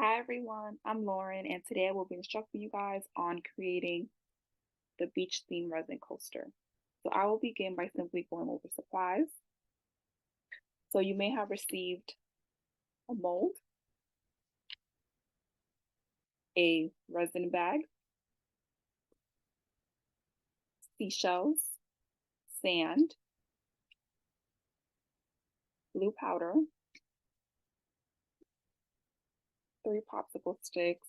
Hi everyone, I'm Lauren, and today I will be instructing you guys on creating the beach theme resin coaster. So I will begin by simply going over supplies. So you may have received a mold, a resin bag, seashells, sand, blue powder, 3 popsicle sticks,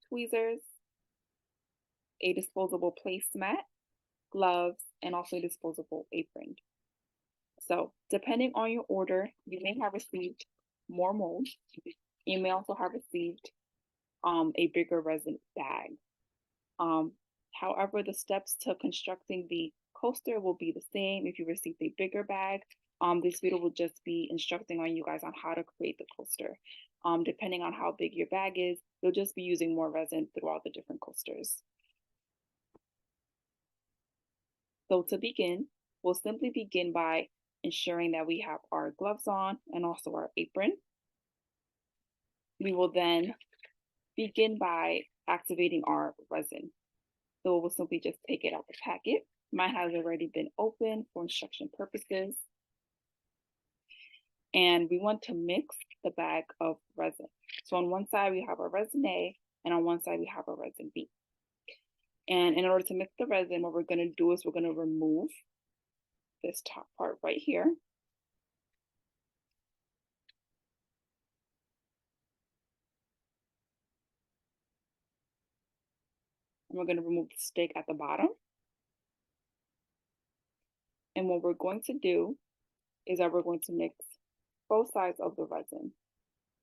tweezers, a disposable placemat, gloves, and also a disposable apron. So depending on your order, you may have received more molds. You may also have received a bigger resin bag. Um, However, the steps to constructing the coaster will be the same if you received a bigger bag. This video will just be instructing on you guys on how to create the coaster. Depending on how big your bag is, you'll just be using more resin throughout the different coasters. So to begin, we'll simply begin by ensuring that we have our gloves on and also our apron. We will then begin by activating our resin. So we'll simply just take it out the packet. Mine has already been opened for instruction purposes. And we want to mix the bag of resin. So on one side we have our resin A, and on one side we have our resin B. And in order to mix the resin, what we're going to do is we're going to remove this top part right here. And we're going to remove the stick at the bottom. And what we're going to do is that we're going to mix both sides of the resin.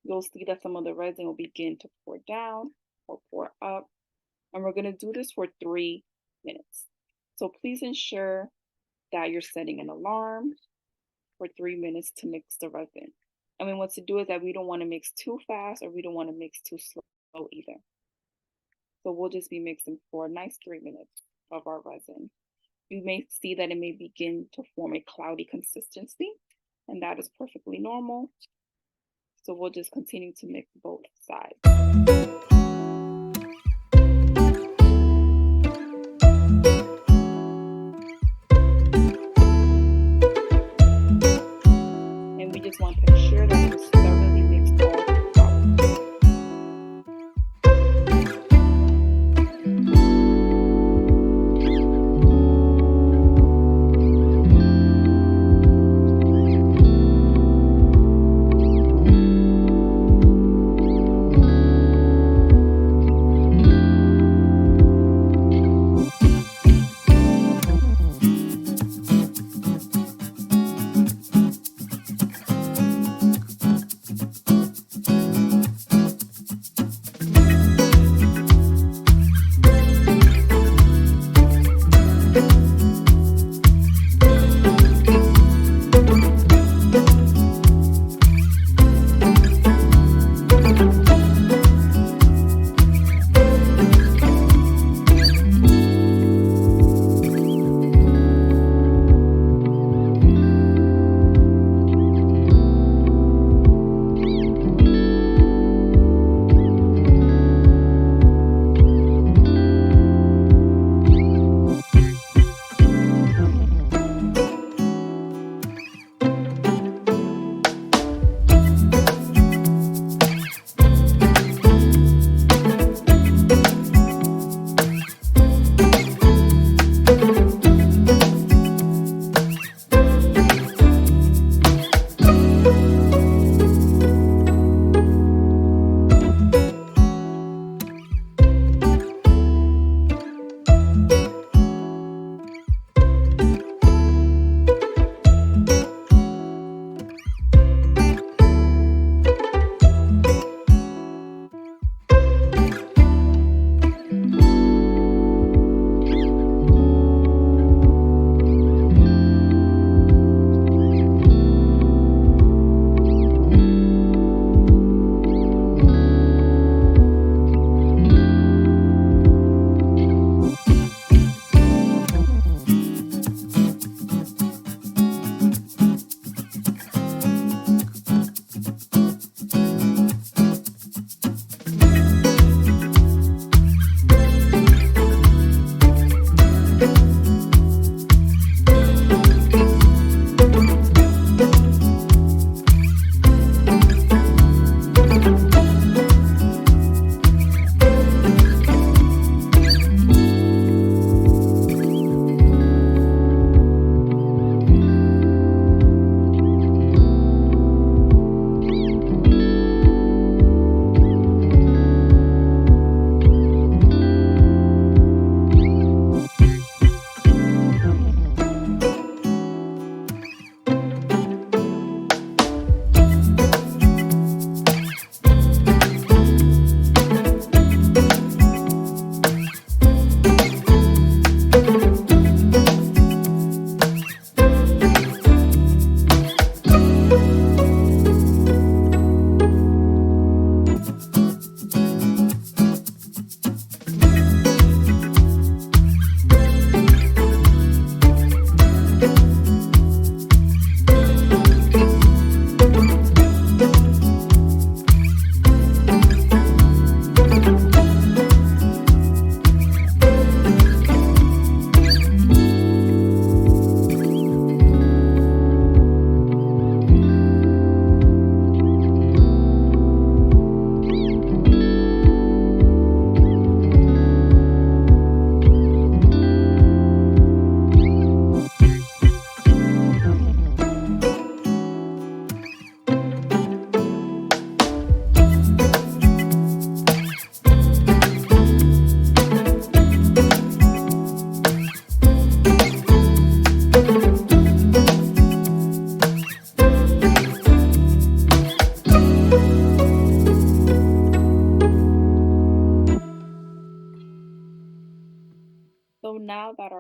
You'll see that some of the resin will begin to pour down or pour up. And we're going to do this for 3 minutes. So please ensure that you're setting an alarm for 3 minutes to mix the resin. And we want to do is that we don't want to mix too fast or we don't want to mix too slow either. So we'll just be mixing for a nice 3 minutes of our resin. You may see that it may begin to form a cloudy consistency, and that is perfectly normal. So we'll just continue to mix both sides. And we just want to ensure that it's thoroughly mixed all throughout.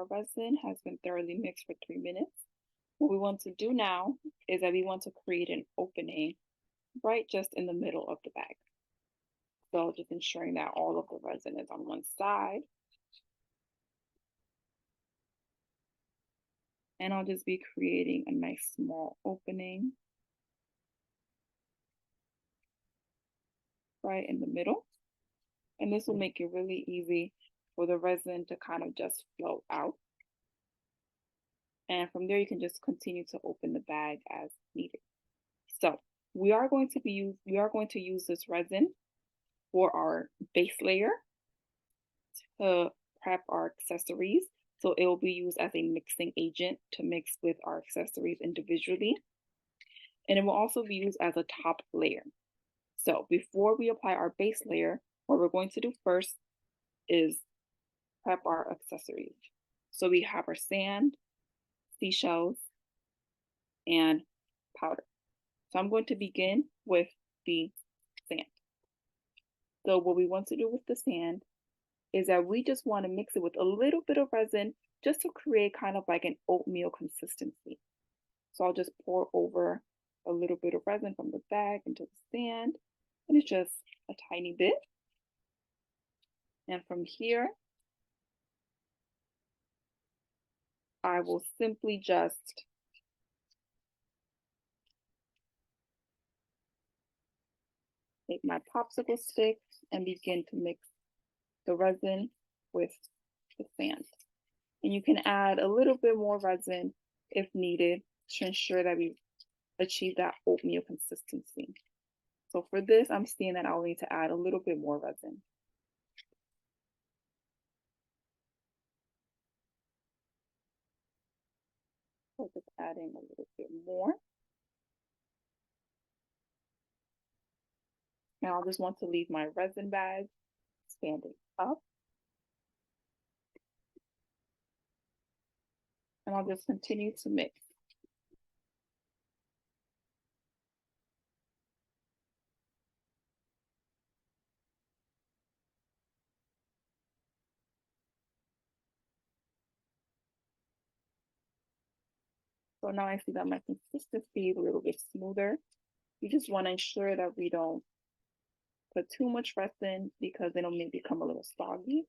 our resin has been thoroughly mixed for 3 minutes, what we want to do now is that we want to create an opening right just in the middle of the bag. So just ensuring that all of the resin is on one side. And I'll just be creating a nice small opening right in the middle. And this will make it really easy for the resin to kind of just flow out. And from there, you can just continue to open the bag as needed. So we are going to use this resin for our base layer to prep our accessories. So it will be used as a mixing agent to mix with our accessories individually. And it will also be used as a top layer. So before we apply our base layer, what we're going to do first is prep our accessories. So we have our sand, seashells, and powder. So I'm going to begin with the sand. So what we want to do with the sand is that we just want to mix it with a little bit of resin just to create kind of like an oatmeal consistency. So I'll just pour over a little bit of resin from the bag into the sand, and it's just a tiny bit. And from here, I will simply just take my popsicle stick and begin to mix the resin with the sand. And you can add a little bit more resin if needed to ensure that we achieve that oatmeal consistency. So for this, I'm seeing that I'll need to add a little bit more resin. So just adding a little bit more. Now I'll just want to leave my resin bag standing up. And I'll just continue to mix. So now I see that my consistency is a little bit smoother. You just want to ensure that we don't put too much resin because then it'll maybe become a little soggy.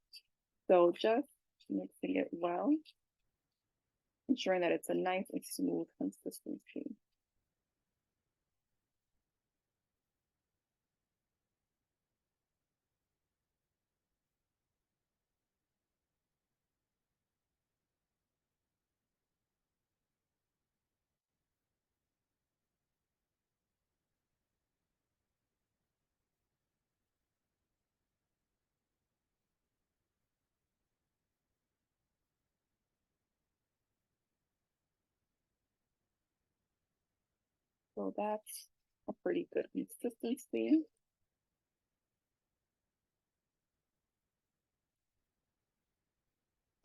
So just mixing it well, ensuring that it's a nice and smooth consistency. So that's a pretty good consistency.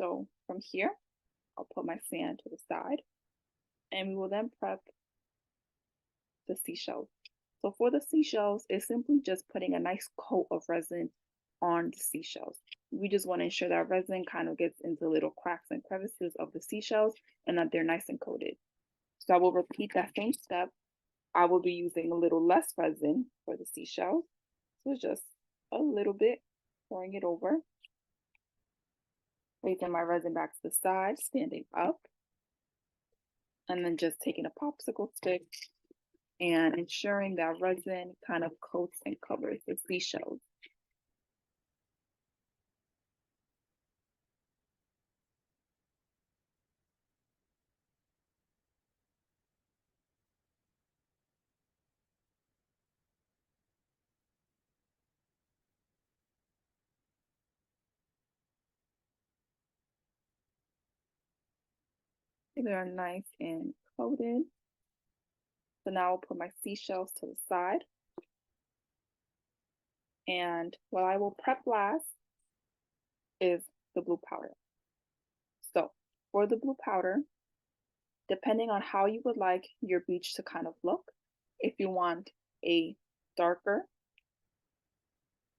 So from here, I'll put my sand to the side and we will then prep the seashells. So for the seashells, it's simply just putting a nice coat of resin on the seashells. We just want to ensure that resin kind of gets into little cracks and crevices of the seashells and that they're nice and coated. So I will repeat that same step. I will be using a little less resin for the seashells. So just a little bit, pouring it over. Placing my resin back to the side, standing up. And then just taking a popsicle stick and ensuring that resin kind of coats and covers the seashells. They are nice and coated. So now I'll put my seashells to the side. And what I will prep last is the blue powder. So for the blue powder, depending on how you would like your beach to kind of look, if you want a darker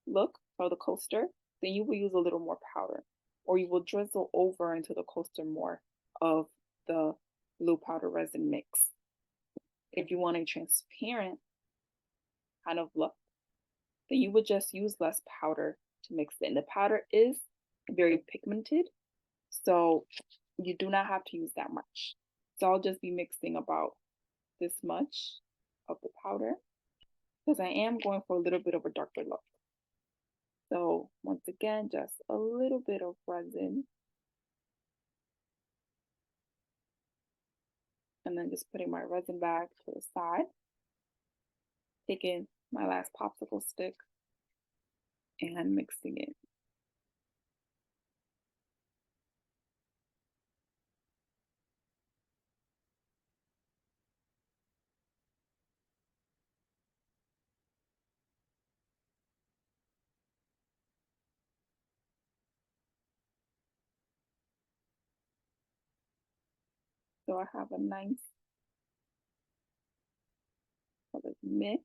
look for the coaster, then you will use a little more powder. or you will drizzle over into the coaster more of the blue powder resin mix. If you want a transparent kind of look, then you would just use less powder to mix it. And the powder is very pigmented, so you do not have to use that much. So I'll just be mixing about this much of the powder because I am going for a little bit of a darker look. So once again, just a little bit of resin. And then just putting my resin bag to the side. Taking my last popsicle stick and mixing it. So I have a nice colored mix.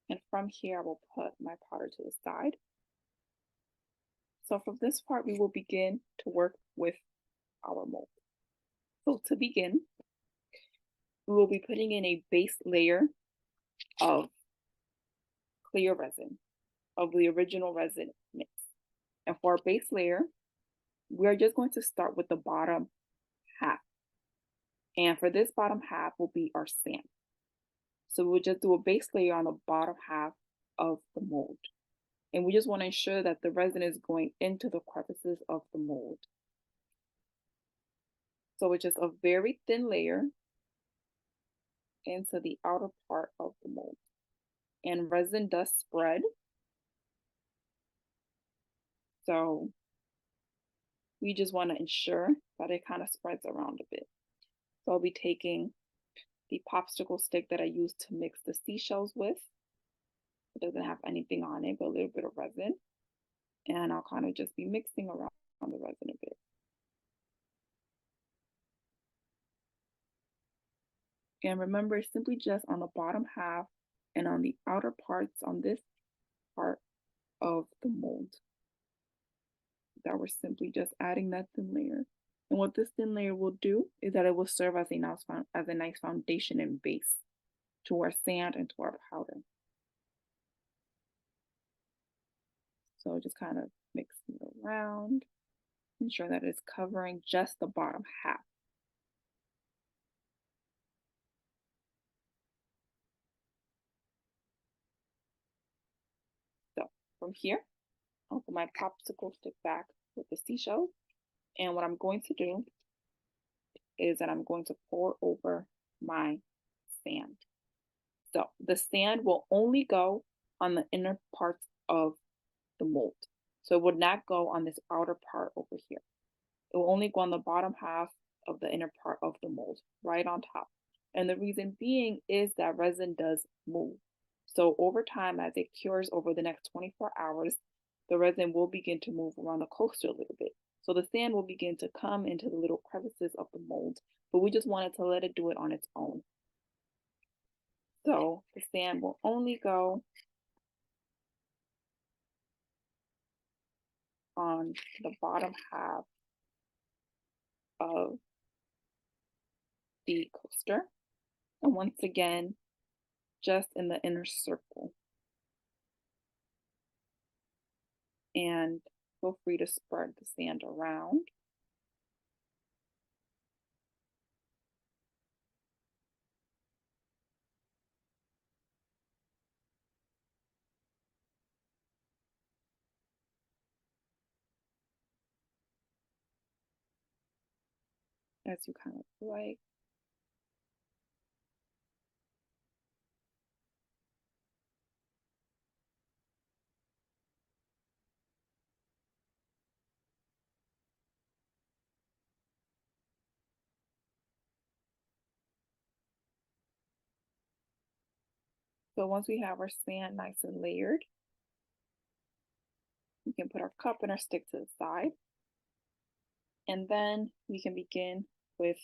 And from here, I will put my powder to the side. So from this part, we will begin to work with our mold. So to begin, we will be putting in a base layer of clear resin, of the original resin mix. And for our base layer, we are just going to start with the bottom half. And for this bottom half will be our sand. So we'll just do a base layer on the bottom half of the mold. And we just want to ensure that the resin is going into the crevices of the mold. So it's just a very thin layer into the outer part of the mold. And resin does spread. So we just want to ensure that it kind of spreads around a bit. So I'll be taking the popsicle stick that I used to mix the seashells with. It doesn't have anything on it, but a little bit of resin. And I'll kind of just be mixing around the resin a bit. And remember, simply just on the bottom half and on the outer parts on this part of the mold that we're simply just adding that thin layer. And what this thin layer will do is that it will serve as a nice foundation and base to our sand and to our powder. So just kind of mixing it around, ensure that it's covering just the bottom half. So from here, I'll put my popsicle stick back with the seashell. And what I'm going to do is that I'm going to pour over my sand. So the sand will only go on the inner parts of the mold. So it would not go on this outer part over here. It will only go on the bottom half of the inner part of the mold, right on top. And the reason being is that resin does move. So over time, as it cures over the next 24 hours, the resin will begin to move around the coaster a little bit. So the sand will begin to come into the little crevices of the mold, but we just wanted to let it do it on its own. So the sand will only go on the bottom half of the coaster. And once again, just in the inner circle. And feel free to spread the sand around. As you kind of like. So once we have our sand nice and layered, we can put our cup and our stick to the side. And then we can begin with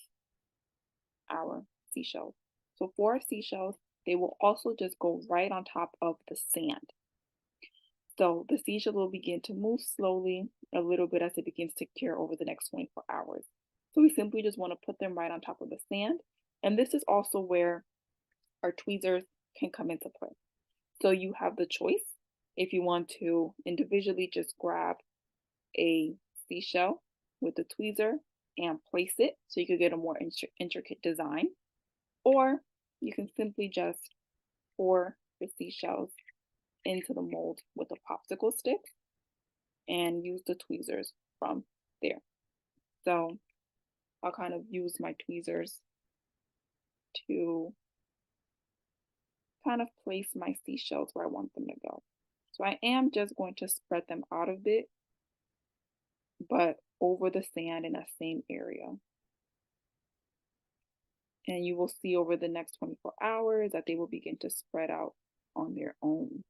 our seashells. So for our seashells, they will also just go right on top of the sand. So the seashell will begin to move slowly a little bit as it begins to cure over the next 24 hours. So we simply just want to put them right on top of the sand. And this is also where our tweezers can come into play. So you have the choice if you want to individually just grab a seashell with the tweezer and place it so you could get a more intricate design, or you can simply just pour the seashells into the mold with a popsicle stick and use the tweezers from there. So I'll kind of use my tweezers to kind of place my seashells where I want them to go. So I am just going to spread them out a bit, but over the sand in that same area. And you will see over the next 24 hours that they will begin to spread out on their own.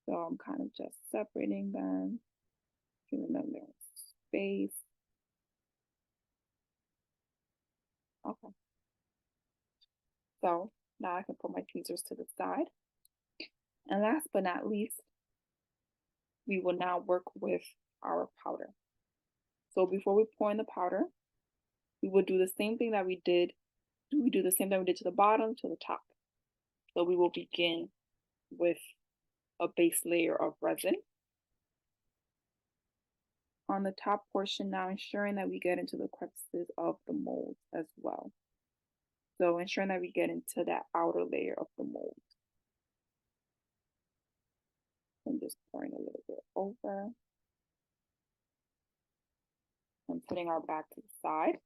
So I'm kind of just separating them, giving them their space. Okay. So now I can put my tweezers to the side. And last but not least, we will now work with our powder. So before we pour in the powder, we will do the same thing that we did. We do the same thing we did to the bottom to the top. So we will begin with a base layer of resin. On the top portion now, ensuring that we get into the crevices of the mold as well. So ensuring that we get into that outer layer of the mold. I'm just pouring a little bit over. And putting our bag to the side.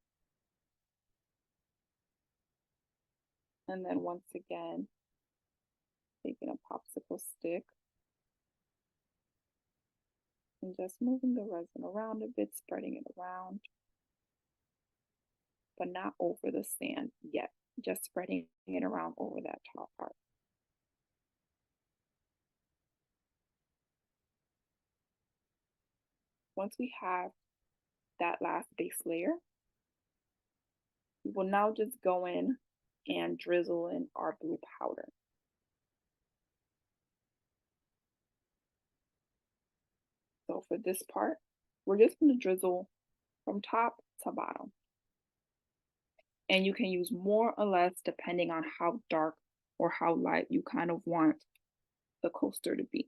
And then once again, taking a popsicle stick and just moving the resin around a bit, spreading it around, but not over the sand yet, just spreading it around over that top part. Once we have that last base layer, we will now just go in and drizzle in our blue powder. So for this part, we're just going to drizzle from top to bottom. And you can use more or less depending on how dark or how light you kind of want the coaster to be.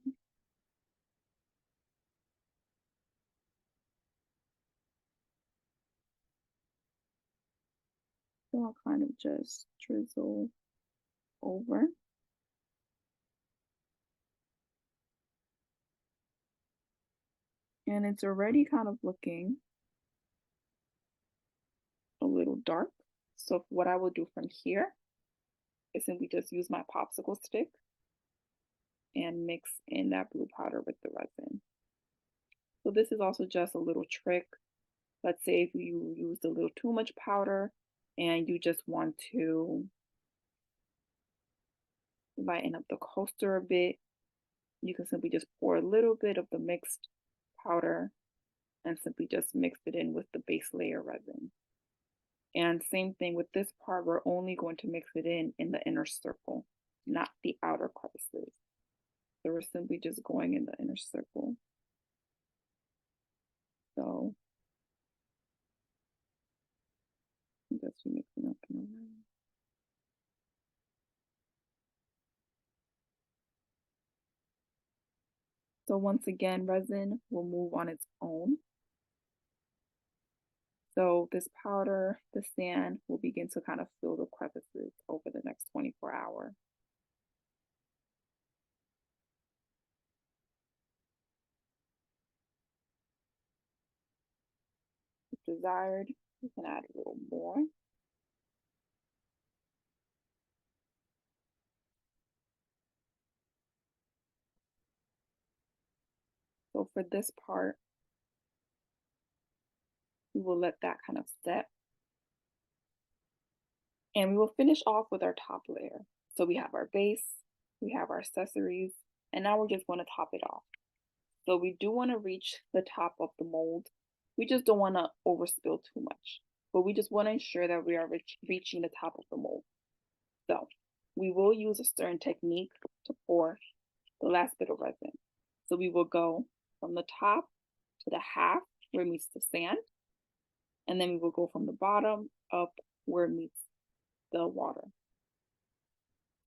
So I'll kind of just drizzle over. And it's already kind of looking a little dark. So what I will do from here is simply just use my popsicle stick and mix in that blue powder with the resin. So this is also just a little trick. Let's say if you used a little too much powder and you just want to lighten up the coaster a bit, you can simply just pour a little bit of the mixed powder and simply just mix it in with the base layer resin. And same thing with this part, we're only going to mix it in the inner circle, not the outer crevices. So we're simply just going in the inner circle. So just mixing up and around. So once again, resin will move on its own. So this powder, the sand, will begin to kind of fill the crevices over the next 24 hours. If desired, you can add a little more. So for this part, we will let that kind of set. And we will finish off with our top layer. So we have our base, we have our accessories, and now we're just going to top it off. So we do want to reach the top of the mold. We just don't want to overspill too much, but we just want to ensure that we are reaching the top of the mold. So we will use a certain technique to pour the last bit of resin. So we will go from the top to the half where it meets the sand, and then we will go from the bottom up where it meets the water.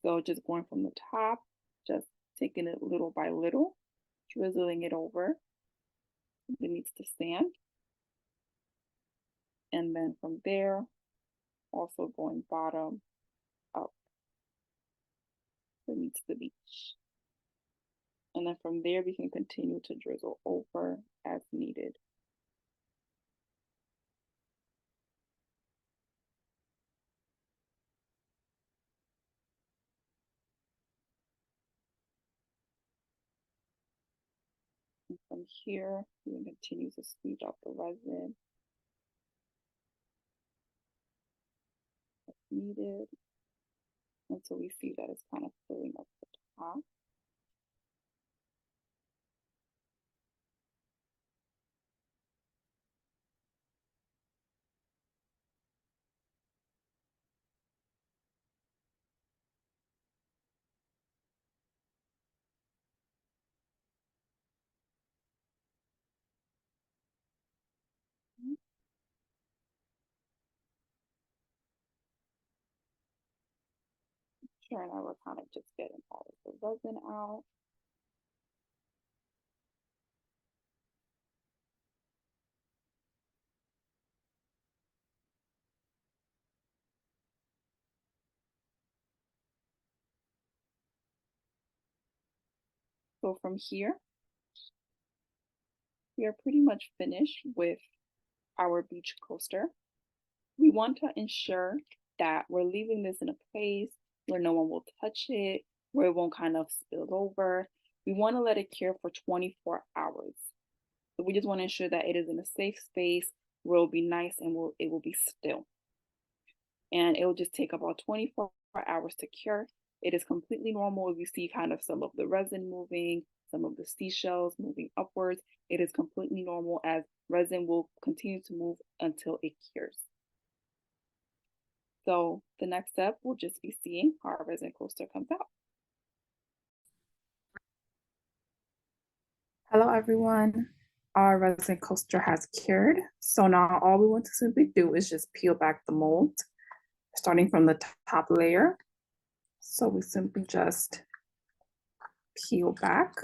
So just going from the top, just taking it little by little, drizzling it over beneath the sand. And then from there, also going bottom up beneath the beach. And then from there, we can continue to drizzle over as needed. And from here, we can continue to squeeze out the resin as needed until we see that it's kind of filling up the top. Sure, now we're kind of just getting all of the resin out. So from here, we are pretty much finished with our beach coaster. We want to ensure that we're leaving this in a place where no one will touch it, where it won't kind of spill over. We want to let it cure for 24 hours. So we just want to ensure that it is in a safe space where it will be nice and it will be still. And it will just take about 24 hours to cure. It is completely normal if you see kind of some of the resin moving, some of the seashells moving upwards. It is completely normal as resin will continue to move until it cures. So the next step will just be seeing how our resin coaster comes out. Hello everyone, our resin coaster has cured. So now all we want to simply do is just peel back the mold, starting from the top layer. So we simply just peel back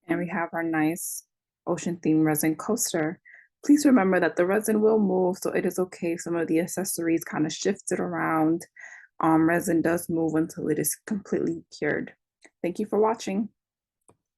and we have our nice ocean themed resin coaster. Please remember that the resin will move, so it is okay if some of the accessories kind of shifted around. Resin does move until it is completely cured. Thank you for watching.